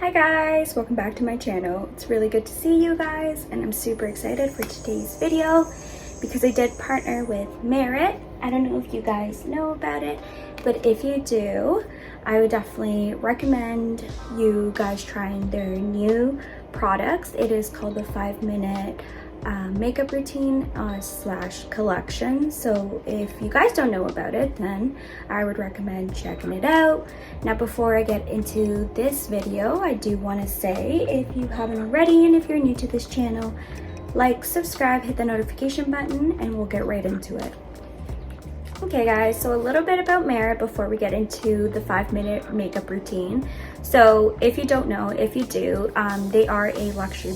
Hi guys, welcome back to my channel. It's really good to see you guys and I'm super excited for today's video because I did partner with Merit. I don't know if you guys know about it, but if you do, I would definitely recommend you guys trying their new products. It is called the 5-minute makeup routine slash collection. So if you guys don't know about it, then I would recommend checking it out. Now before I get into this video, I do want to say, if you haven't already and if you're new to this channel, like, subscribe, hit the notification button, and we'll get right into it. Okay guys, so a little bit about Merit before we get into the 5-minute makeup routine. So if you don't know, if you do, they are a luxury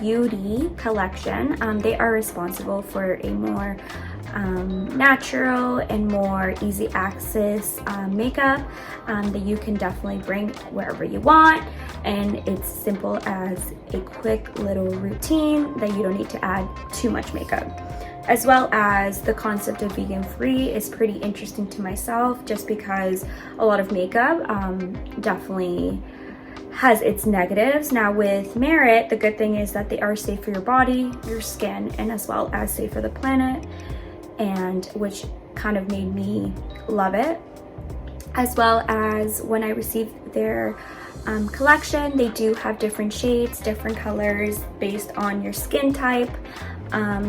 beauty collection. They are responsible for a more natural and more easy access makeup that you can definitely bring wherever you want, and it's simple as a quick little routine that you don't need to add too much makeup. As well as the concept of vegan free is pretty interesting to myself, just because a lot of makeup definitely has its negatives. Now with Merit, the good thing is that they are safe for your body, your skin, and as well as safe for the planet, and which kind of made me love it. As well as when I received their collection, they do have different shades, different colors based on your skin type.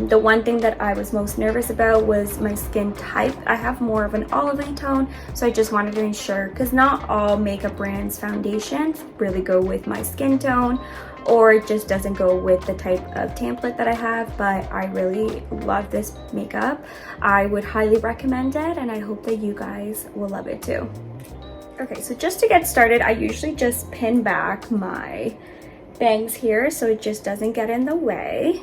The one thing that I was most nervous about was my skin type. I have more of an olivey tone, so I just wanted to ensure, because not all makeup brands foundations really go with my skin tone, or it just doesn't go with the type of template that I have, but I really love this makeup. I would highly recommend it, and I hope that you guys will love it too. Okay, so just to get started, I usually just pin back my bangs here so it just doesn't get in the way.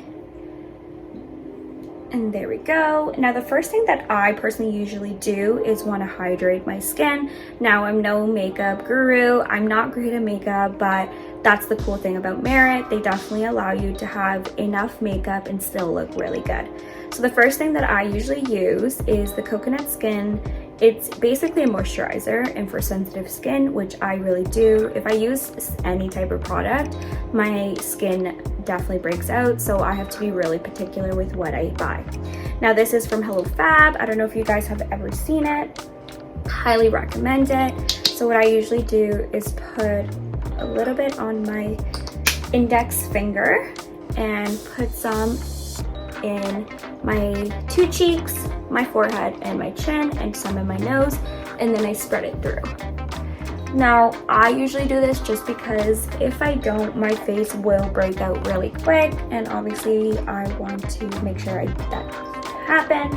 And there we go. Now the first thing that I personally usually do is want to hydrate my skin. Now I'm no makeup guru, I'm not great at makeup, but that's the cool thing about Merit. They definitely allow you to have enough makeup and still look really good. So the first thing that I usually use is the Coconut Skin. It's basically a moisturizer, and for sensitive skin, which I really do, if I use any type of product, my skin definitely breaks out, so I have to be really particular with what I buy. Now this is from Hello Fab. I don't know if you guys have ever seen it. Highly recommend it. So what I usually do is put a little bit on my index finger and put some in my two cheeks, my forehead, and my chin, and some in my nose, and then I spread it through. Now I usually do this just because if I don't, my face will break out really quick, and obviously I want to make sure that doesn't happen.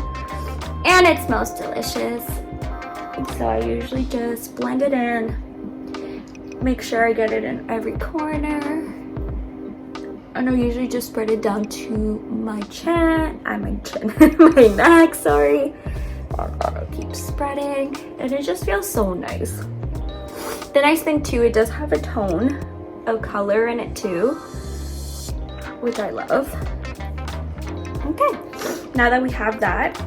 And it smells delicious, so I usually just blend it in, make sure I get it in every corner. And I usually just spread it down to my chin, my neck, sorry. I'll keep spreading, and it just feels so nice. The nice thing too, it does have a tone of color in it too, which I love. Okay, now that we have that,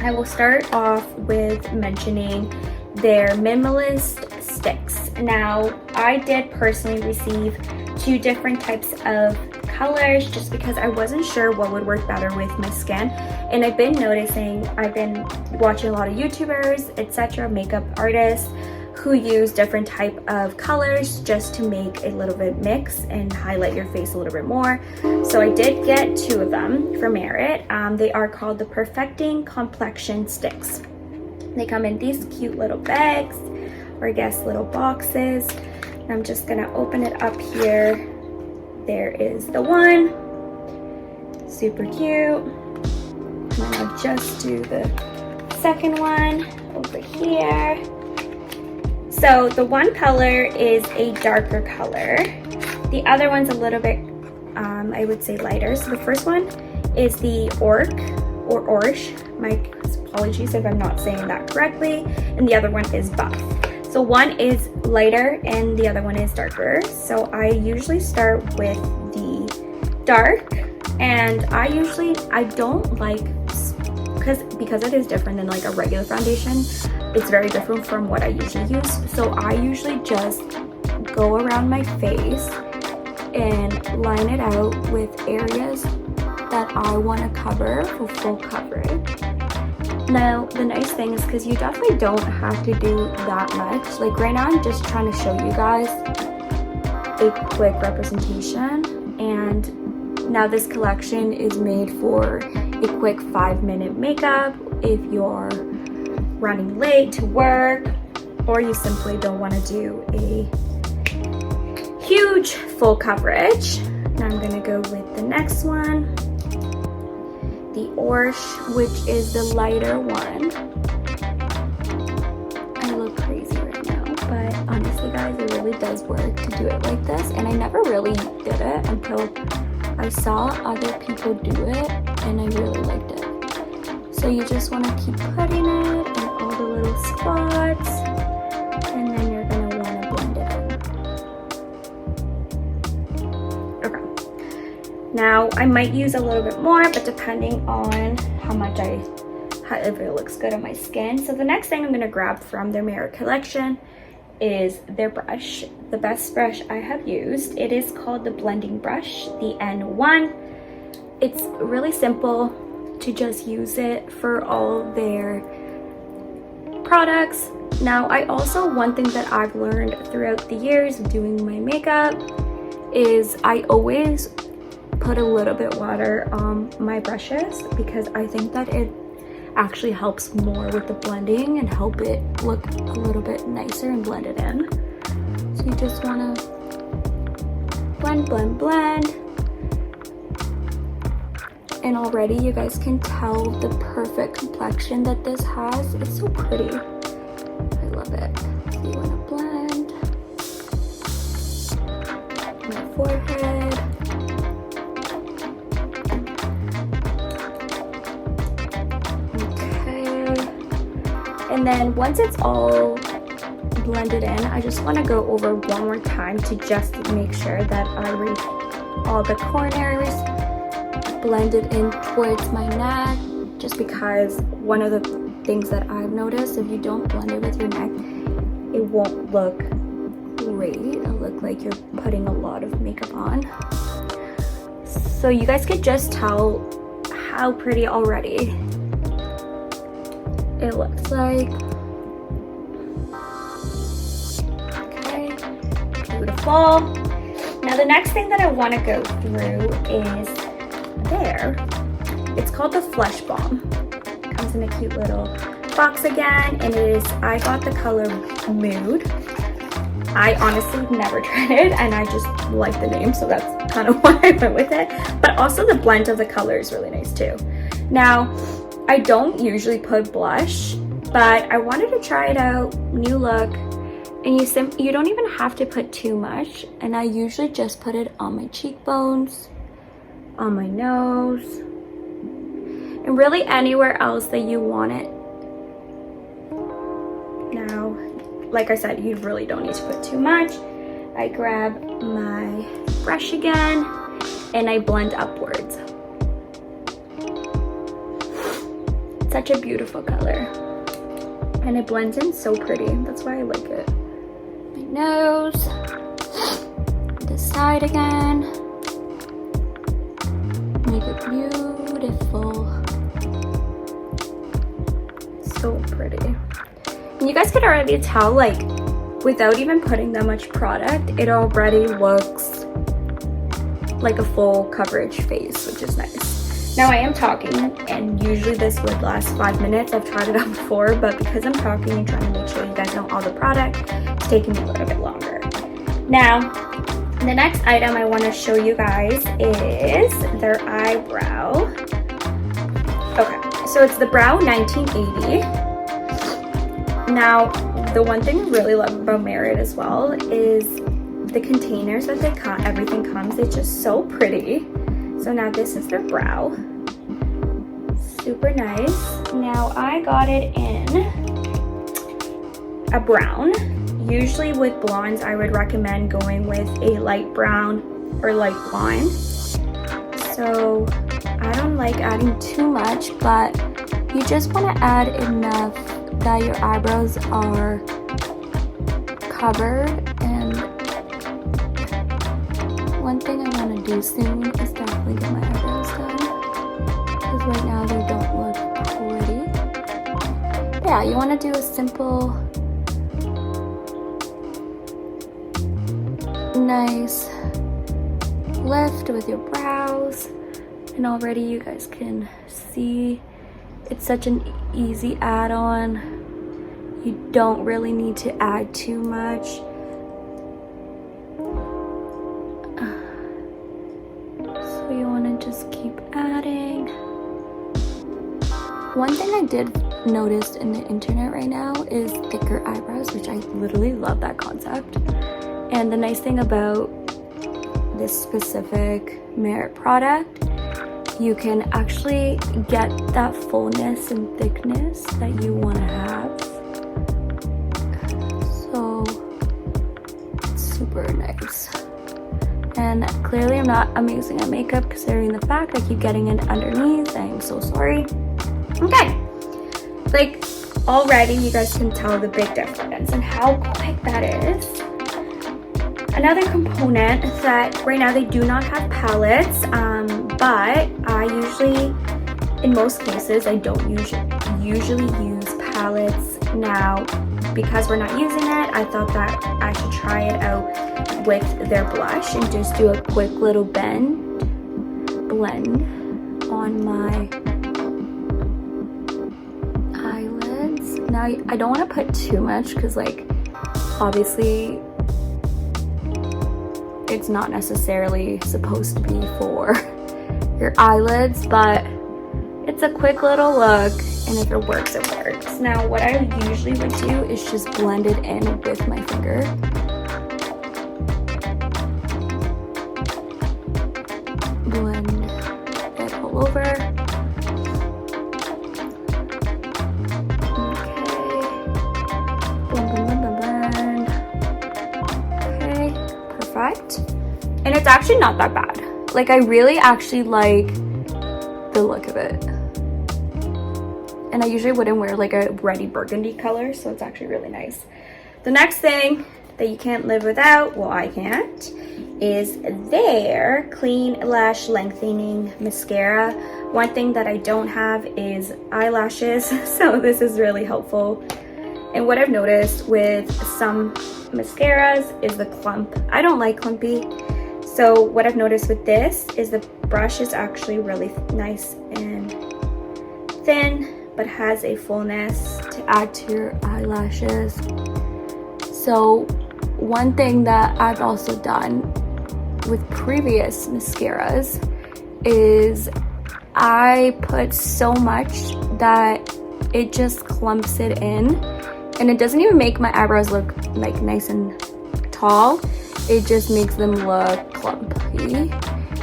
I will start off with mentioning their Minimalist sticks. Now, I did personally receive 2 different types of colors just because I wasn't sure what would work better with my skin, and I've been noticing, I've been watching a lot of YouTubers, etc., makeup artists who use different type of colors just to make a little bit mix and highlight your face a little bit more. So I did get 2 of them from Merit. They are called the Perfecting Complexion sticks. They come in these cute little bags, or I guess little boxes. I'm just gonna open it up here. There is the one, super cute. And then I'll just do the second one over here. So the one color is a darker color. The other one's a little bit, I would say, lighter. So the first one is the Orch. My apologies if I'm not saying that correctly. And the other one is Buff. So one is lighter and the other one is darker. So I usually start with the dark, and I don't like, because it is different than like a regular foundation. It's very different from what I usually use. So I usually just go around my face and line it out with areas that I want to cover for full coverage. Now, the nice thing is because you definitely don't have to do that much. Like right now, I'm just trying to show you guys a quick representation, and now this collection is made for a quick 5-minute makeup if you're running late to work or you simply don't want to do a huge full coverage. Now I'm gonna go with the next one, the Orsh, which is the lighter one. I look crazy right now, but honestly guys, it really does work to do it like this, and I never really did it until I saw other people do it and I really liked it. So you just want to keep putting it in all the little spots, and then you're going to want to blend it in. Okay. Now I might use a little bit more, but depending on how much if it looks good on my skin. So the next thing I'm going to grab from their Merit collection is their brush, the best brush I have used. It is called the blending brush, the N1. It's really simple to just use it for all their products. Now, one thing that I've learned throughout the years of doing my makeup is I always put a little bit water on my brushes, because I think that it actually helps more with the blending and help it look a little bit nicer and blend it in. So you just want to blend, blend, blend. And already you guys can tell the perfect complexion that this has. It's so pretty. I love it. So you want to blend my forehead. And then once it's all blended in, I just want to go over one more time to just make sure that I reach all the corners, blend it in towards my neck, just because one of the things that I've noticed, if you don't blend it with your neck, it won't look great. It'll look like you're putting a lot of makeup on. So you guys could just tell how pretty already it looks like. Okay, beautiful. Now the next thing that I want to go through is it's called the Flesh Balm. It comes in a cute little box again, and I got the color Mood. I honestly never tried it, and I just like the name, so that's kind of why I went with it. But also the blend of the color is really nice too. Now, I don't usually put blush, but I wanted to try it out, new look, and you don't even have to put too much, and I usually just put it on my cheekbones, on my nose, and really anywhere else that you want it. Now, like I said, you really don't need to put too much. I grab my brush again, and I blend upwards. Such a beautiful color, and it blends in so pretty. That's why I like it. My nose, this side again, make it beautiful. So pretty. And you guys could already tell, like, without even putting that much product, it already looks like a full coverage face, which is nice. Now I am talking, and usually this would last 5 minutes. I've tried it out before, but because I'm talking and trying to make sure you guys know all the product, it's taking me a little bit longer. Now, the next item I want to show you guys is their eyebrow. Okay, so it's the Brow 1980. Now, the one thing I really love about Merit as well is the containers that everything comes. It's just so pretty. So now this is their brow. Super nice. Now I got it in a brown. Usually with blondes, I would recommend going with a light brown or light blonde. So I don't like adding too much, but you just want to add enough that your eyebrows are covered and do soon is definitely get my eyebrows done, because right now they don't look pretty. But yeah, you want to do a simple, nice lift with your brows, and already you guys can see it's such an easy add-on. You don't really need to add too much. So you want to just keep adding. One thing I did notice in the internet right now is thicker eyebrows, which I literally love that concept. And the nice thing about this specific Merit product, you can actually get that fullness and thickness that you want to have. So it's super nice. And clearly I'm not amazing at makeup considering the fact I keep getting it underneath. I'm so sorry. Okay, like already you guys can tell the big difference and how quick that is. Another component that right now they do not have palettes, but I usually, in most cases, I don't usually use palettes now. Because we're not using it, I thought that I should try it out with their blush and just do a quick little blend on my eyelids. Now, I don't want to put too much because, like, obviously it's not necessarily supposed to be for your eyelids, but it's a quick little look, and if it works, it works. Now, what I usually would do is just blend it in with my finger. Blend it all over. Okay. Blend. Okay, perfect. And it's actually not that bad. Like, I really actually like the look of it. And I usually wouldn't wear like a reddy burgundy color, so it's actually really nice. The next thing that you can't live without, well, I can't, is their Clean Lash Lengthening Mascara. One thing that I don't have is eyelashes, so this is really helpful. And what I've noticed with some mascaras is the clump. I don't like clumpy. So what I've noticed with this is the brush is actually really nice and thin, but has a fullness to add to your eyelashes. So one thing that I've also done with previous mascaras is I put so much that it just clumps it in, and it doesn't even make my eyebrows look like nice and tall. It just makes them look clumpy.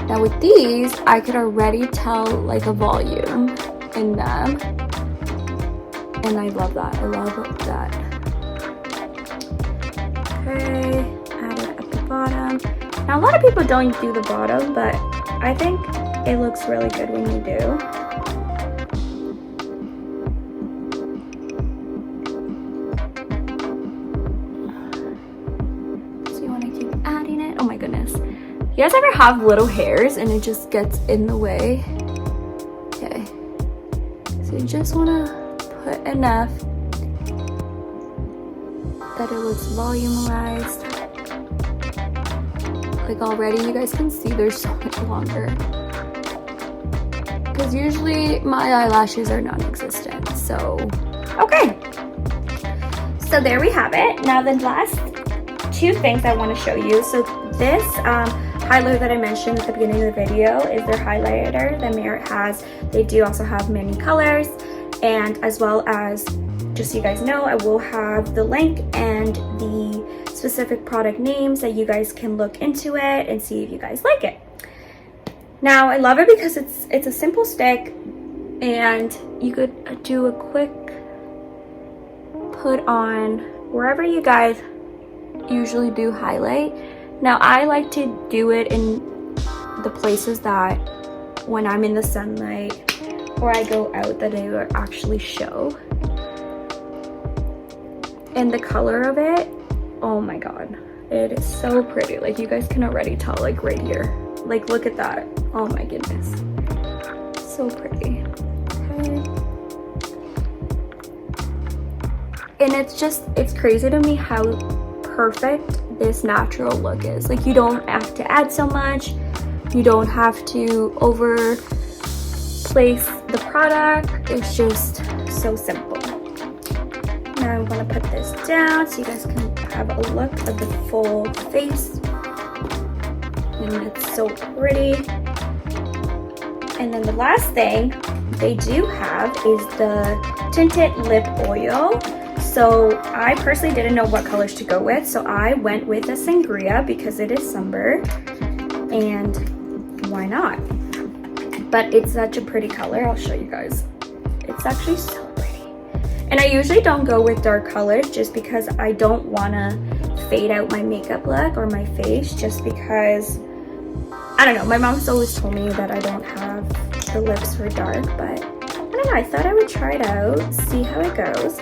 Now with these, I could already tell like a volume in them, and I love that. I love that. Okay, add it at the bottom. Now a lot of people don't do the bottom, but I think it looks really good when you do. So you want to keep adding it. Oh my goodness. You guys ever have little hairs and it just gets in the way? Okay. So you just want to put enough that it looks volumized. Like already you guys can see they're so much longer. Because usually my eyelashes are non-existent. So, okay. So there we have it. Now the last two things I want to show you. So this highlighter that I mentioned at the beginning of the video is their highlighter that Merit has. They do also have many colors, and as well as, just so you guys know, I will have the link and the specific product names that you guys can look into it and see if you guys like it. Now I love it because it's a simple stick, and you could do a quick put on wherever you guys usually do highlight. Now I like to do it in the places that when I'm in the sunlight or I go out that it will actually show. And the color of it, oh my god, it is so pretty. Like you guys can already tell, like right here, Like, look at that. Oh my goodness. So pretty. Okay. And it's crazy to me how perfect this natural look is. Like, you don't have to add so much. You don't have to over place the product. It's just so simple. Now I'm gonna put this down so you guys can have a look of the full face. And it's so pretty. And then the last thing they do have is the tinted lip oil. So I personally didn't know what colors to go with, so I went with a Sangria because it is summer, and why not? But it's such a pretty color. I'll show you guys. It's actually so pretty. And I usually don't go with dark colors just because I don't want to fade out my makeup look or my face, just because, I don't know, my mom's always told me that I don't have the lips for dark, but I don't know, I thought I would try it out, see how it goes.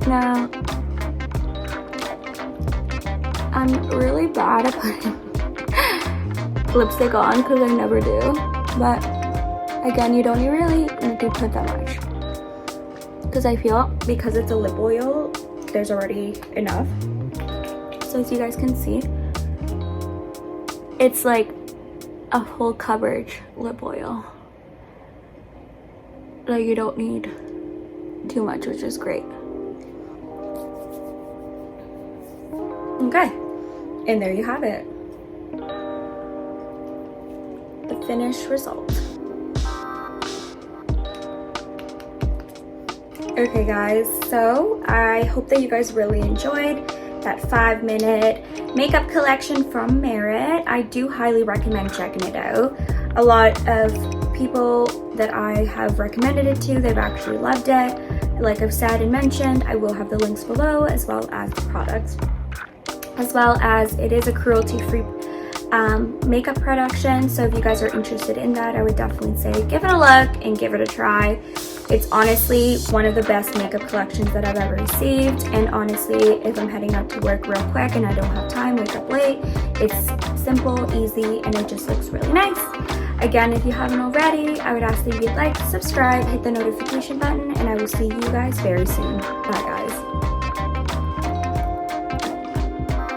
Now, I'm really bad at putting lipstick on because I never do, but again, you don't really need to put that much because I feel because it's a lip oil, there's already enough. So as you guys can see, it's like a full coverage lip oil. Like, you don't need too much, which is great. Okay, and there you have it. The finished result. Okay guys, so I hope that you guys really enjoyed that 5-minute makeup collection from Merit. I do highly recommend checking it out. A lot of people that I have recommended it to, they've actually loved it. Like I've said and mentioned, I will have the links below, as well as the products, as well as it is a cruelty-free makeup production. So if you guys are interested in that, I would definitely say give it a look and give it a try. It's honestly one of the best makeup collections that I've ever received, and honestly, if I'm heading out to work real quick and I don't have time, wake up late, it's simple, easy, and it just looks really nice. Again, if you haven't already, I would ask that you'd like, subscribe, hit the notification button, and I will see you guys very soon. Bye guys.